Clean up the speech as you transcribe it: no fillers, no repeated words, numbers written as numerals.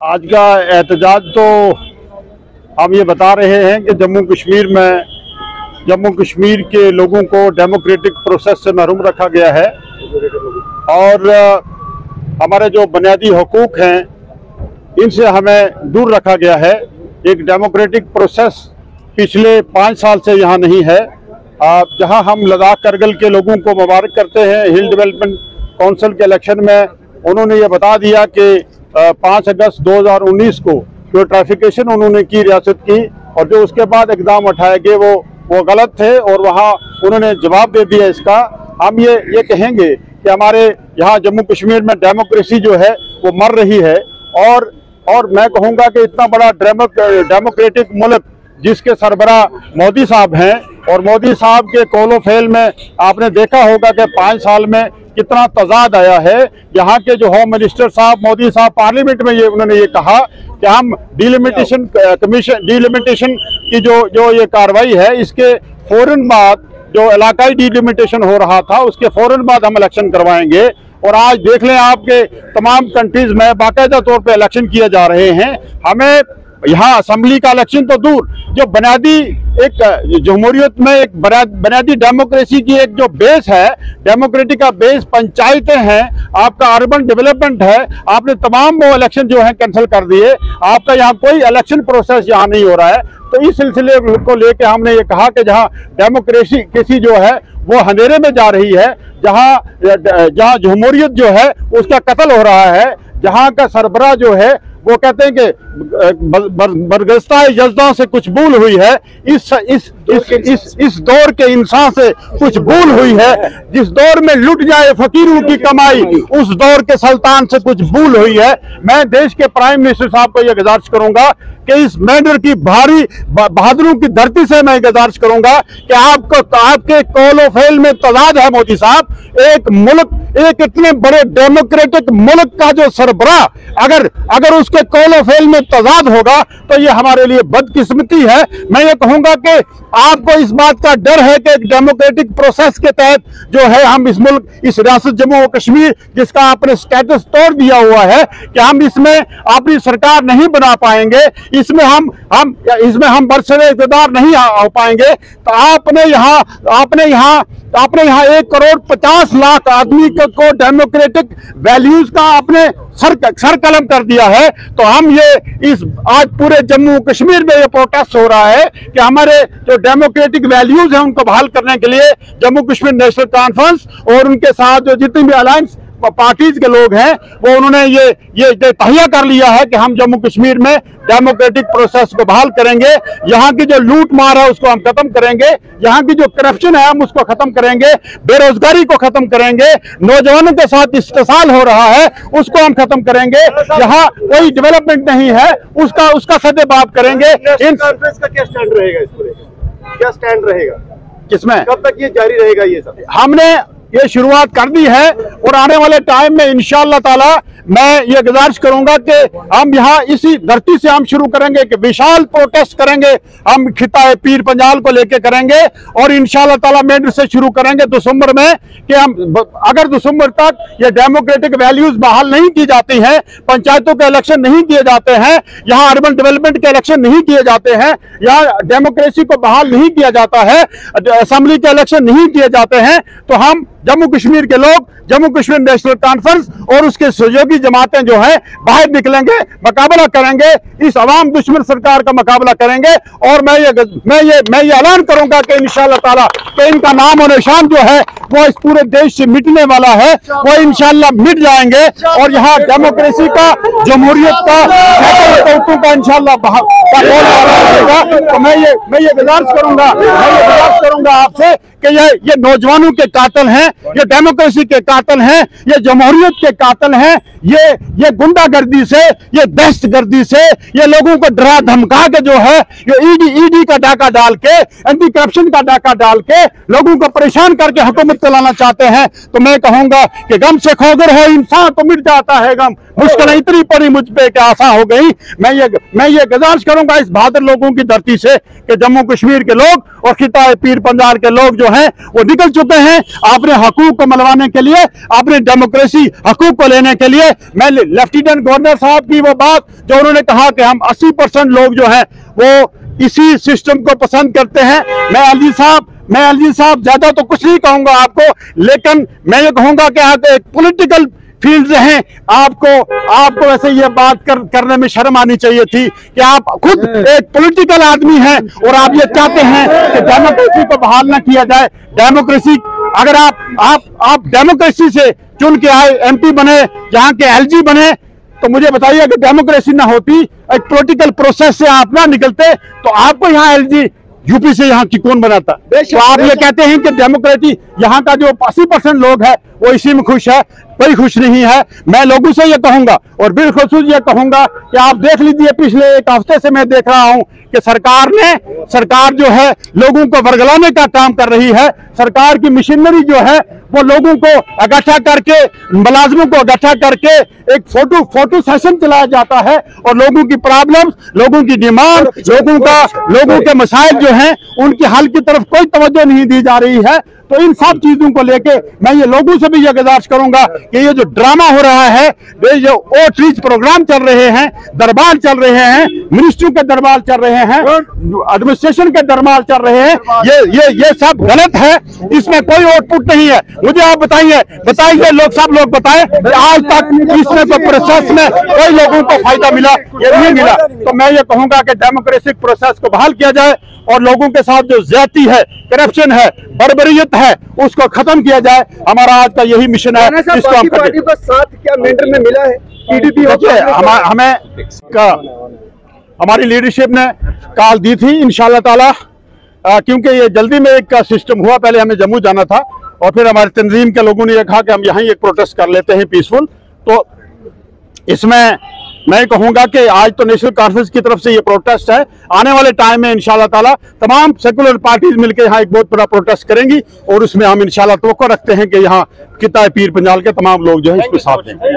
आज का एहतजाज तो हम ये बता रहे हैं कि जम्मू कश्मीर के लोगों को डेमोक्रेटिक प्रोसेस से महरूम रखा गया है और हमारे जो बुनियादी हकूक़ हैं इनसे हमें दूर रखा गया है। एक डेमोक्रेटिक प्रोसेस पिछले 5 साल से यहाँ नहीं है। जहाँ हम लद्दाख करगिल के लोगों को मुबारक करते हैं, हिल डेवलपमेंट काउंसिल के इलेक्शन में उन्होंने ये बता दिया कि 5 अगस्त 2019 को जो ट्रैफिकेशन उन्होंने की रियासत की और जो उसके बाद इकदाम उठाए गए वो गलत थे और वहाँ उन्होंने जवाब दे दिया इसका। हम ये कहेंगे कि हमारे यहाँ जम्मू कश्मीर में डेमोक्रेसी जो है वो मर रही है और मैं कहूँगा कि इतना बड़ा डेमोक्रेटिक मुल्क जिसके सरबरा मोदी साहब हैं और मोदी साहब के कौलो फेल में आपने देखा होगा कि 5 साल में कितना तजाद आया है। यहाँ के जो होम मिनिस्टर साहब मोदी साहब पार्लियामेंट में उन्होंने ये कहा कि हम डिलिमिटेशन की जो ये कार्रवाई है इसके फौरन बाद जो इलाकाई डिलिमिटेशन हो रहा था उसके फौरन बाद हम इलेक्शन करवाएंगे। और आज देख लें आपके तमाम कंट्रीज में बाकायदा तौर पे इलेक्शन किए जा रहे हैं। हमें यहाँ असेंबली का इलेक्शन तो दूर, जो बुनियादी एक जमहूरियत में एक बुनियादी डेमोक्रेसी की एक जो बेस है, डेमोक्रेटिक का बेस पंचायतें हैं, आपका अर्बन डेवलपमेंट है, आपने तमाम वो इलेक्शन जो है कैंसिल कर दिए। आपका यहाँ कोई इलेक्शन प्रोसेस यहाँ नहीं हो रहा है। तो इस सिलसिले को लेकर हमने ये कहा कि जहाँ डेमोक्रेसी किसी जो है वो अंधेरे में जा रही है, जहाँ जमहूरियत जो है उसका कत्ल हो रहा है, जहाँ का सरबराह जो है वो कहते हैं कि बरगस्ता यज़्दा से कुछ भूल हुई है, इस दौर के इंसान से कुछ भूल हुई है, जिस दौर में लुट जाए फकीरों की कमाई उस दौर के सुल्तान से कुछ भूल हुई है। मैं देश के प्राइम मिनिस्टर साहब को यह गुजारिश करूंगा कि इस मैडर की भारी बहादुरों की धरती से मैं गुजारिश करूंगा कि आपके कौलो फेल में तजाद है मोदी साहब। एक इतने बड़े डेमोक्रेटिक मुल्क का जो सरबराह अगर उसके कौलो फेल में तजाद होगा तो ये हमारे लिए बदकिस्मती है। मैं ये कहूंगा कि आपको इस बात का डर है कि एक डेमोक्रेटिक प्रोसेस के तहत जो है हम इस रियासत जम्मू और कश्मीर जिसका आपने स्टेटस तोड़ दिया हुआ है कि हम इसमें अपनी सरकार नहीं बना पाएंगे, इसमें हम बरसरे इक़्तिदार नहीं हो पाएंगे। तो आपने यहाँ 1,50,00,000 आदमी को डेमोक्रेटिक वैल्यूज का आपने सर कलम कर दिया है। तो हम आज पूरे जम्मू कश्मीर में ये प्रोटेस्ट हो रहा है कि हमारे जो डेमोक्रेटिक वैल्यूज हैं उनको बहाल करने के लिए जम्मू कश्मीर नेशनल कॉन्फ्रेंस और उनके साथ जो जितनी भी अलायंस पार्टीज के लोग हैं वो उन्होंने ये तहैया कर लिया है कि हम जम्मू कश्मीर में डेमोक्रेटिक प्रोसेस को बहाल करेंगे। यहाँ की जो लूट मार है उसको हम खत्म करेंगे, यहाँ की जो करप्शन है हम उसको खत्म करेंगे, बेरोजगारी को खत्म करेंगे, नौजवानों के साथ इस्तेसाल हो रहा है उसको हम खत्म करेंगे, यहाँ कोई डेवलपमेंट नहीं है उसका सदेबाब करेंगे। इन कॉन्फ्रेंस का क्या स्टैंड रहेगा, इसको लेकर क्या स्टैंड रहेगा, किसमें कब तक ये जारी रहेगा? ये सब हमने ये शुरुआत कर दी है और आने वाले टाइम में इंशाअल्लाह ताला मैं ये गुजारिश करूंगा कि हम यहाँ इसी धरती से हम शुरू करेंगे कि विशाल प्रोटेस्ट करेंगे, हम खिता पीर पंजाल को लेके करेंगे और इंशाअल्लाह ताला मेडर से शुरू करेंगे दिसंबर में कि हम अगर दिसंबर तक ये डेमोक्रेटिक वैल्यूज बहाल नहीं की जाती हैं, पंचायतों के इलेक्शन नहीं किए जाते हैं, यहाँ अर्बन डेवलपमेंट के इलेक्शन नहीं किए जाते हैं, यहाँ डेमोक्रेसी को बहाल नहीं किया जाता है, असेंबली के इलेक्शन नहीं किए जाते हैं, तो हम जम्मू कश्मीर के लोग जम्मू कश्मीर नेशनल कॉन्फ्रेंस और उसके सहयोगी जमातें जो हैं बाहर निकलेंगे, मुकाबला करेंगे, इस अवाम दुश्मन सरकार का मुकाबला करेंगे। और मैं ये ऐलान करूंगा कि इंशाअल्लाह ताला कि इनका नाम और निशान जो है वो इस पूरे देश से मिटने वाला है, वो इंशाअल्लाह मिट जाएंगे और यहाँ डेमोक्रेसी का, जमहूरियत का इंशाअल्लाह तो मैं ये गुजारिश करूंगा आपसे कि ये नौजवानों के कातिल हैं, ये डेमोक्रेसी के कातिल हैं, ये जमहूरियत के कातिल हैं, ये गुंडागर्दी से, ये दहशतगर्दी से, ये लोगों को डरा धमका के जो है ये ईडी का डाका डाल के, एंटी करप्शन का डाका डाल के लोगों को परेशान करके हुकूमत चलाना चाहते हैं। तो मैं कहूंगा कि गम से खोगर हो इंसान तो मिट जाता है गम, मुश्किलें इतनी पड़ी मुझ पे कि आसान हो गई। मैं ये गुजारिश करूंगा इस बहादुर लोगों की धरती से कि जम्मू कश्मीर के लोग और खिता पीर पंजाल के लोग जो हैं वो निकल चुके हैं अपने हकूक को मनवाने के लिए, अपने डेमोक्रेसी हकूक को लेने के लिए। मैं लेफ्टिनेंट गवर्नर साहब की वो बात जो उन्होंने कहा कि हम 80% लोग जो हैं वो इसी सिस्टम को पसंद करते हैं। मैं एलजी साहब ज्यादा तो कुछ नहीं कहूंगा आपको, लेकिन मैं ये कहूंगा कि आप एक पॉलिटिकल फील्ड से हैं, आपको वैसे ये बात करने में शर्म आनी चाहिए थी कि आप खुद एक पॉलिटिकल आदमी हैं और आप ये चाहते हैं कि डेमोक्रेसी को बहाल ना किया जाए। डेमोक्रेसी अगर आप डेमोक्रेसी से चुन के आए एमपी बने, यहाँ के एलजी बने, तो मुझे बताइए कि डेमोक्रेसी ना होती, एक पॉलिटिकल प्रोसेस से आप ना निकलते, तो आपको यहाँ एलजी यूपी से यहाँ की कौन बनाता? तो आप ये कहते हैं कि डेमोक्रेसी यहाँ का जो 80% लोग है वो इसी में खुश है, कोई खुश नहीं है। मैं लोगों से ये कहूंगा और बिलखुसूस ये कहूंगा कि आप देख लीजिए, पिछले एक हफ्ते से मैं देख रहा हूं कि सरकार जो है लोगों को वर्गलाने का काम कर रही है। सरकार की मशीनरी जो है वो लोगों को इकट्ठा करके, मुलाजिमों को इकट्ठा करके एक फोटो सेशन चलाया जाता है और लोगों की प्रॉब्लम्स, लोगों की डिमांड, लोगों के मसाइल जो हैं उनकी हल की तरफ कोई तवज्जो नहीं दी जा रही है। तो इन सब चीजों को लेके मैं ये लोगों से भी ये गुजारिश करूंगा कि ये जो ड्रामा हो रहा है, ये जो आउटरीच प्रोग्राम चल रहे हैं, दरबार चल रहे हैं, मिनिस्ट्री के दरबार चल रहे हैं, एडमिनिस्ट्रेशन के दरबार चल रहे हैं, ये सब गलत है, इसमें कोई आउटपुट नहीं है। मुझे आप बताइए सब लोग बताएं आज तक इसमें कोई प्रोसेस में कोई लोगों को फायदा मिला? ये नहीं मिला। तो मैं ये कहूंगा कि डेमोक्रेटिक प्रोसेस को बहाल किया जाए और लोगों के साथ जो ज्यादती है, करप्शन है, बर्बरियत है, उसको खत्म किया जाए। हमारा आज का यही मिशन है। इसको हम पार्टी को साथ क्या मेंटर में मिला है? टीडीपी हमारी लीडरशिप ने कॉल दी थी इंशाल्लाह ताला, क्योंकि ये जल्दी में एक सिस्टम हुआ। पहले हमें जम्मू जाना था और फिर हमारी तंजीम के लोगों ने ये कहा कि हम यहाँ एक प्रोटेस्ट कर लेते हैं पीसफुल। तो इसमें मैं कहूंगा कि आज तो नेशनल कॉन्फ्रेंस की तरफ से ये प्रोटेस्ट है, आने वाले टाइम में इंशाल्लाह ताला तमाम सेकुलर पार्टीज मिलकर यहाँ एक बहुत बड़ा प्रोटेस्ट करेंगी और उसमें हम इंशाल्लाह तवक्को रखते हैं कि यहाँ खिता पीर पंजाल के तमाम लोग जो है इसको साथ देंगे।